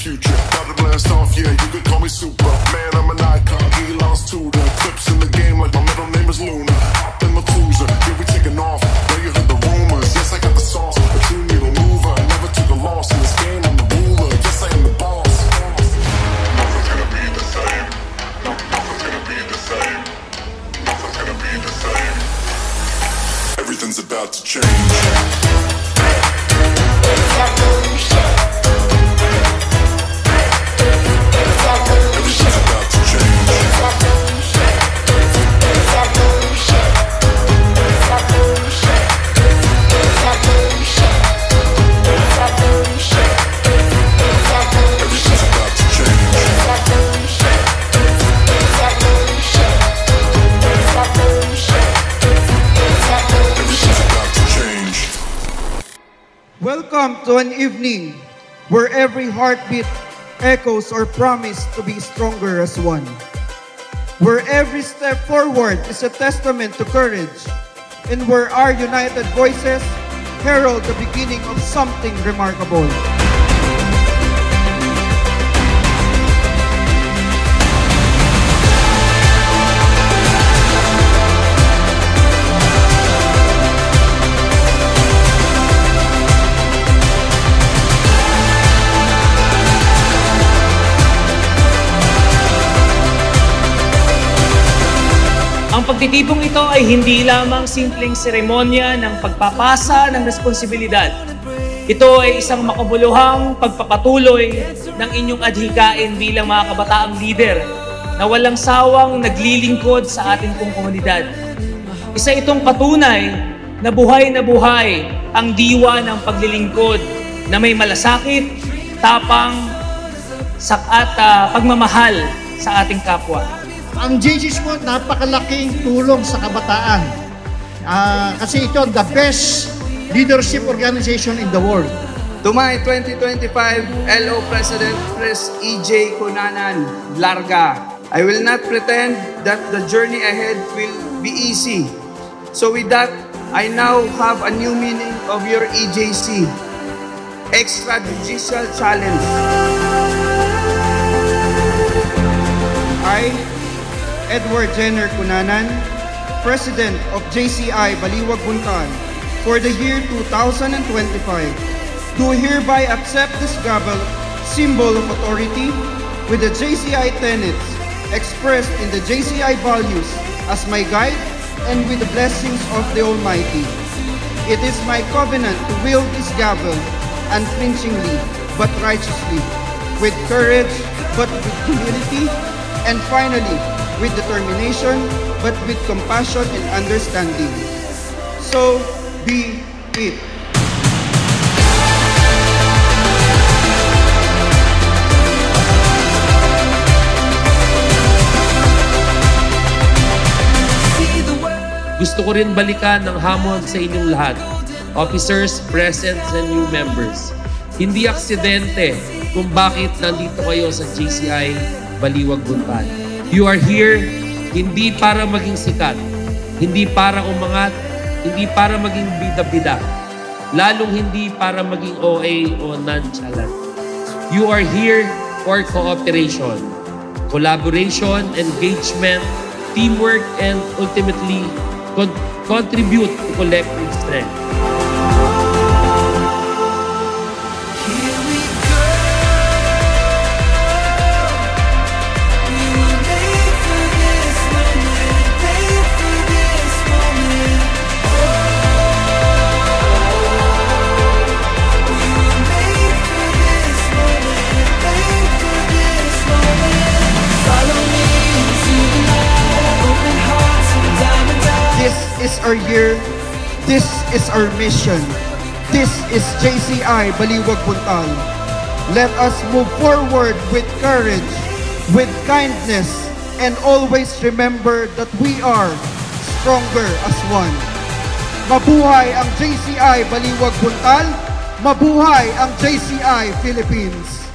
future. Got to blast off, yeah, you could call me super. Man, I'm an icon, Elon's tutor. Clips in the game like my middle name is Luna. Hop in the cruiser, yeah, we taking off. Now you heard the rumors, yes, I got the sauce. But you need a mover, never took a loss. In this game, I'm the ruler, yes, I am the boss. Nothing's gonna be the same. Nothing's gonna be the same. Nothing's gonna be the same. Everything's about to change. Welcome to an evening where every heartbeat echoes our promise to be stronger as one. Where every step forward is a testament to courage, and where our united voices herald the beginning of something remarkable. Ang pagtitipong ito ay hindi lamang simpleng seremonya ng pagpapasa ng responsibilidad. Ito ay isang makabuluhang pagpapatuloy ng inyong adhikain bilang mga kabataang lider na walang sawang naglilingkod sa ating pong komunidad. Isa itong patunay na buhay ang diwa ng paglilingkod na may malasakit, tapang, at pagmamahal sa ating kapwa. Ang JCS po, napakalaking tulong sa kabataan. Kasi ito, the best leadership organization in the world. To my 2025 LO President, Pres. E.J. Cunanan Larga, I will not pretend that the journey ahead will be easy. So with that, I now have a new meaning of your EJC, Extrajudicial Challenge. I, Edward Jenner Cunanan, President of JCI Baliwag Buntal for the year 2025, do hereby accept this gavel, symbol of authority, with the JCI tenets expressed in the JCI values as my guide and with the blessings of the Almighty. It is my covenant to wield this gavel unflinchingly but righteously, with courage but with humility, and finally, with determination, but with compassion and understanding. So be it. Gusto ko rin balikan ng hamon sa inyong lahat, officers, present, and new members. Hindi aksidente kung bakit nandito kayo sa JCI Baliwag Buntal. You are here hindi para maging sikat, hindi para umangat, hindi para maging bida-bida, lalong hindi para maging OA o nonchalant. You are here for cooperation, collaboration, engagement, teamwork, and ultimately contribute to collective strength. This is our year, this is our mission, this is JCI Baliwag Buntal. Let us move forward with courage, with kindness, and always remember that we are stronger as one. Mabuhay ang JCI Baliwag Buntal, mabuhay ang JCI Philippines!